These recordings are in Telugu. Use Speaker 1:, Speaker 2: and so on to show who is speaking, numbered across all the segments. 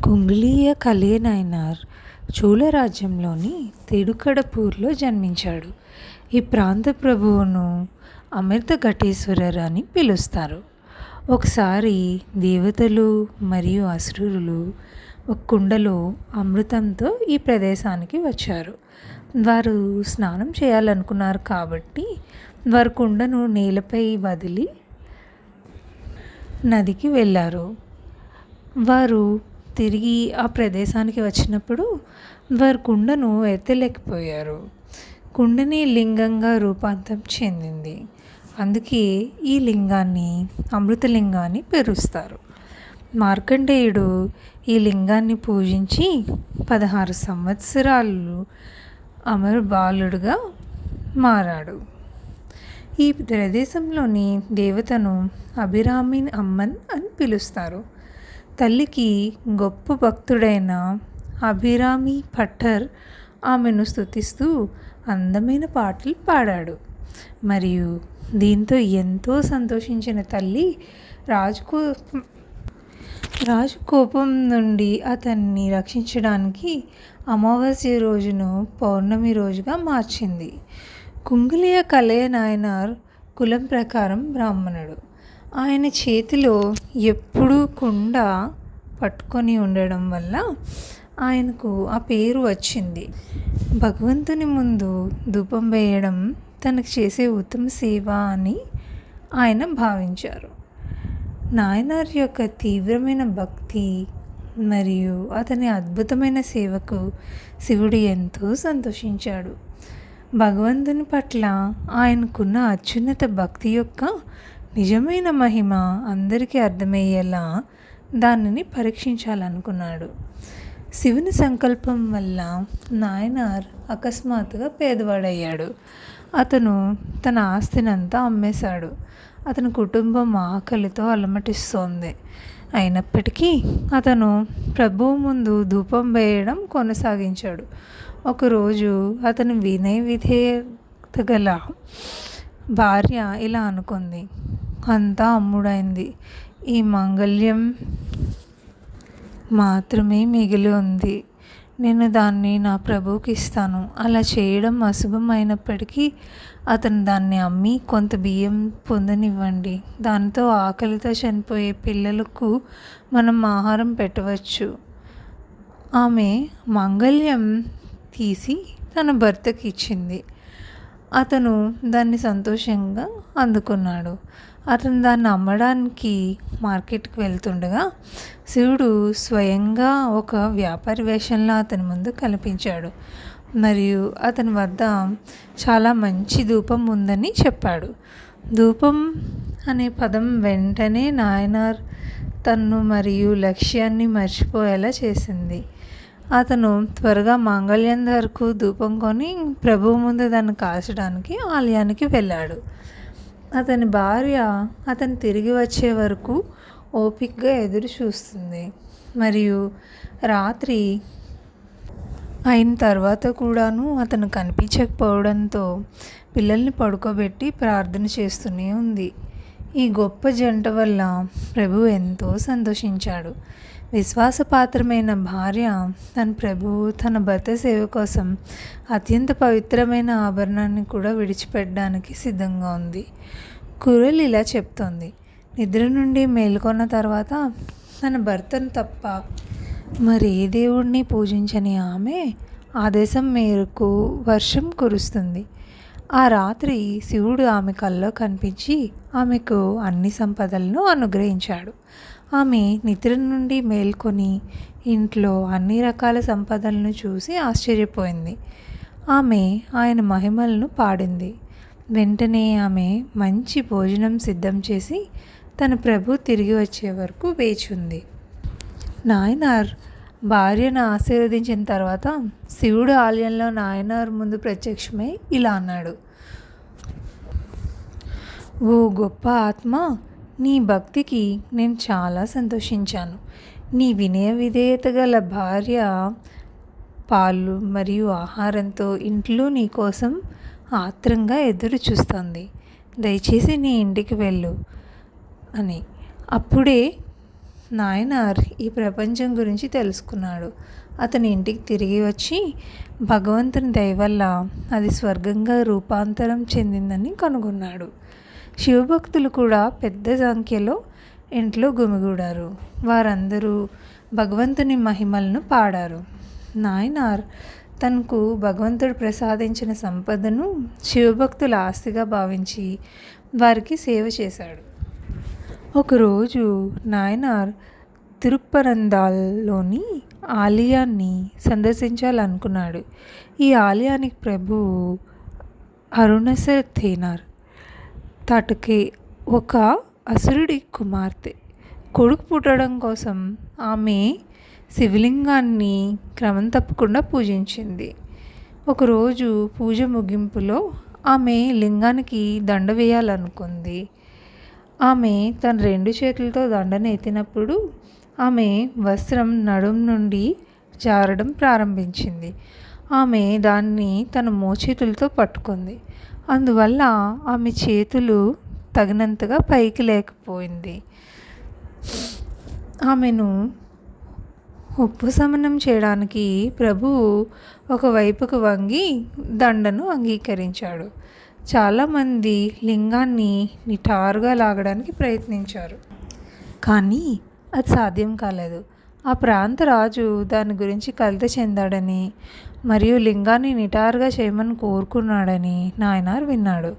Speaker 1: కుంగ్లీయ కలేనైనార్ చోళ రాజ్యంలోని తిరుకడపూర్లో జన్మించాడు. ఈ ప్రాంత ప్రభువును అమృతఘటేశ్వరర్ అని పిలుస్తారు. ఒకసారి దేవతలు మరియు అసురులు ఒక కుండలో అమృతంతో ఈ ప్రదేశానికి వచ్చారు. వారు స్నానం చేయాలనుకున్నారు కాబట్టి వారు కుండను నేలపై వదిలి నదికి వెళ్ళారు. వారు తిరిగి ఆ ప్రదేశానికి వచ్చినప్పుడు వారు కుండను ఎత్తలేకపోయారు. కుండని లింగంగా రూపాంతరం చెందింది. అందుకే ఈ లింగాన్ని అమృతలింగాన్ని పిలుస్తారు. మార్కండేయుడు ఈ లింగాన్ని పూజించి 16 సంవత్సరాలు అమర బాలుడుగా మారాడు. ఈ ప్రదేశంలోని దేవతను అభిరామి అమ్మన్ అని పిలుస్తారు. తల్లికి గొప్ప భక్తుడైన అభిరామి పట్టర్ ఆమెను స్తుతిస్తూ అందమైన పాటలు పాడాడు. మరియు దీంతో ఎంతో సంతోషించిన తల్లి రాజు కోపం నుండి అతన్ని రక్షించడానికి అమావాస్య రోజును పౌర్ణమి రోజుగా మార్చింది. కుంగ్లీయ కలేనైనార్ కులం ప్రకారం బ్రాహ్మణుడు. ఆయన చేతిలో ఎప్పుడూ కుండ పట్టుకొని ఉండడం వల్ల ఆయనకు ఆ పేరు వచ్చింది. భగవంతుని ముందు ధూపం వేయడం తనకు చేసే ఉత్తమ సేవ అని ఆయన భావించారు. నాయనార్ యొక్క తీవ్రమైన భక్తి మరియు అతని అద్భుతమైన సేవకు శివుడు ఎంతో సంతోషించాడు. భగవంతుని పట్ల ఆయనకున్న అత్యున్నత భక్తి యొక్క నిజమైన మహిమ అందరికీ అర్థమయ్యేలా దానిని పరీక్షించాలనుకున్నాడు. శివుని సంకల్పం వల్ల నాయనార్ అకస్మాత్తుగా పేదవాడయ్యాడు. అతను తన ఆస్తినంతా అమ్మేశాడు. అతని కుటుంబం ఆకలితో అలమటిస్తోంది. అయినప్పటికీ అతను ప్రభువు ముందు ధూపం వేయడం కొనసాగించాడు. ఒకరోజు అతని వినయ విధేయత గల భార్య ఇలా అనుకుంది, అంతా అమ్ముడైంది, ఈ మాంగళ్యం మాత్రమే మిగిలి ఉంది. నేను దాన్ని నా ప్రభువుకి ఇస్తాను. అలా చేయడం అశుభం అయినప్పటికీ అతను దాన్ని అమ్మి కొంత బియ్యం పొందనివ్వండి. దాంతో ఆకలితో చనిపోయే పిల్లలకు మనం ఆహారం పెట్టవచ్చు. ఆమె మాంగళ్యం తీసి తన భర్తకి ఇచ్చింది. అతను దాన్ని సంతోషంగా అందుకున్నాడు. అతను దాన్ని అమ్మడానికి మార్కెట్కి వెళ్తుండగా శివుడు స్వయంగా ఒక వ్యాపారి వేషంలో అతని ముందు కనిపించాడు మరియు అతని వద్ద చాలా మంచి ధూపం ఉందని చెప్పాడు. ధూపం అనే పదం వెంటనే నాయనార్ తన్ను మరియు లక్ష్యాన్ని మర్చిపోయేలా చేసింది. అతను త్వరగా మాంగళ్యం ధరకు ధూపం కొని ప్రభువు ముందు దాన్ని కాల్చడానికి ఆలయానికి వెళ్ళాడు. అతని భార్య అతను తిరిగి వచ్చే వరకు ఓపికగా ఎదురు చూస్తుంది మరియు రాత్రి అయిన తర్వాత కూడాను అతను కనిపించకపోవడంతో పిల్లల్ని పడుకోబెట్టి ప్రార్థన చేస్తూనే ఉంది. ఈ గొప్ప జంట వల్ల ప్రభువు ఎంతో సంతోషించాడు. విశ్వాసపాత్రమైన భార్య తన భర్త సేవ కోసం అత్యంత పవిత్రమైన ఆభరణాన్ని కూడా విడిచిపెట్టడానికి సిద్ధంగా ఉంది. కురల్ ఇలా చెప్తోంది, నిద్ర నుండి మేల్కొన్న తర్వాత తన భర్తను తప్ప మరే దేవుడిని పూజించని ఆమె ఆదేశం మేరకు వర్షం కురుస్తుంది. ఆ రాత్రి శివుడు ఆమె కల్లో కనిపించి ఆమెకు అన్ని సంపదలను అనుగ్రహించాడు. ఆమె నిద్ర నుండి మేల్కొని ఇంట్లో అన్ని రకాల సంపదలను చూసి ఆశ్చర్యపోయింది. ఆమె ఆయన మహిమలను పాడింది. వెంటనే ఆమె మంచి భోజనం సిద్ధం చేసి తన ప్రభు తిరిగి వచ్చే వరకు వేచింది. నాయనార్ భార్యను ఆశీర్వదించిన తర్వాత శివుడు ఆలయంలో నాయనార్ ముందు ప్రత్యక్షమై ఇలా అన్నాడు, ఓ గొప్ప ఆత్మ, నీ భక్తికి నేను చాలా సంతోషించాను. నీ వినయ విధేయత గల భార్య పాలు మరియు ఆహారంతో ఇంట్లో నీ కోసం ఆత్రంగా ఎదురు చూస్తుంది. దయచేసి నీ ఇంటికి వెళ్ళు అని. అప్పుడే నాయనార్ ఈ ప్రపంచం గురించి తెలుసుకున్నాడు. అతని ఇంటికి తిరిగి వచ్చి భగవంతుని దయ వల్ల అది స్వర్గంగా రూపాంతరం చెందిందని కనుగొన్నాడు. శివభక్తులు కూడా పెద్ద సంఖ్యలో ఇంట్లో గుమిగూడారు. వారందరూ భగవంతుని మహిమలను పాడారు. నాయనార్ తనకు భగవంతుడు ప్రసాదించిన సంపదను శివభక్తుల ఆస్తిగా భావించి వారికి సేవ చేశాడు. ఒకరోజు నాయనార్ తిరుప్పరందాల్లోని ఆలయాన్ని సందర్శించాలనుకున్నాడు. ఈ ఆలయానికి ప్రభువు అరుణసథేనార్ తాటకే ఒక అసురుడి కుమార్తె. కొడుకు పుట్టడం కోసం ఆమె శివలింగాన్ని క్రమం తప్పకుండా పూజించింది. ఒకరోజు పూజ ముగింపులో ఆమె లింగానికి దండ వేయాలనుకుంది. ఆమె తన 2 చేతులతో దండను ఎత్తినప్పుడు ఆమె వస్త్రం నడుం నుండి జారడం ప్రారంభించింది. ఆమె దాన్ని తన మోచేతులతో పట్టుకుంది. అందువల్ల ఆమె చేతులు తగినంతగా పైకి లేకపోయింది. ఆమెను ఉపశమనం చేయడానికి ప్రభువు ఒకవైపుకు వంగి దండను అంగీకరించాడు. చాలామంది లింగాన్ని నిటారుగా లాగడానికి ప్రయత్నించారు, కానీ అది సాధ్యం కాలేదు. ఆ ప్రాంత రాజు దాని గురించి కలత చెందాడని మరియు లింగాన్ని నిటారుగా చేయమని కోరుకున్నాడని నాయనార్ విన్నాడు.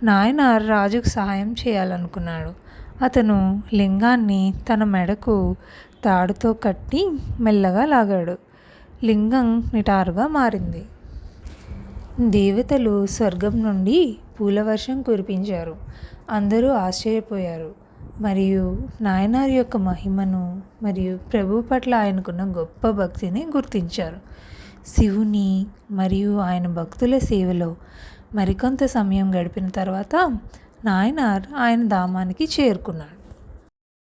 Speaker 1: నాయనార్ రాజుకు సహాయం చేయాలనుకున్నాడు. అతను లింగాన్ని తన మెడకు తాడుతో కట్టి మెల్లగా లాగాడు. లింగం నిటారుగా మారింది. దేవతలు స్వర్గం నుండి పూల వర్షం కురిపించారు. అందరూ ఆశ్చర్యపోయారు మరియు నాయనార్ యొక్క మహిమను మరియు ప్రభు పట్ల ఆయనకున్న గొప్ప భక్తిని గుర్తించారు. శివుని మరియు ఆయన భక్తుల సేవలో మరికొంత సమయం గడిపిన తర్వాత నాయనార్ ఆయన ధామానికి చేరుకున్నాడు.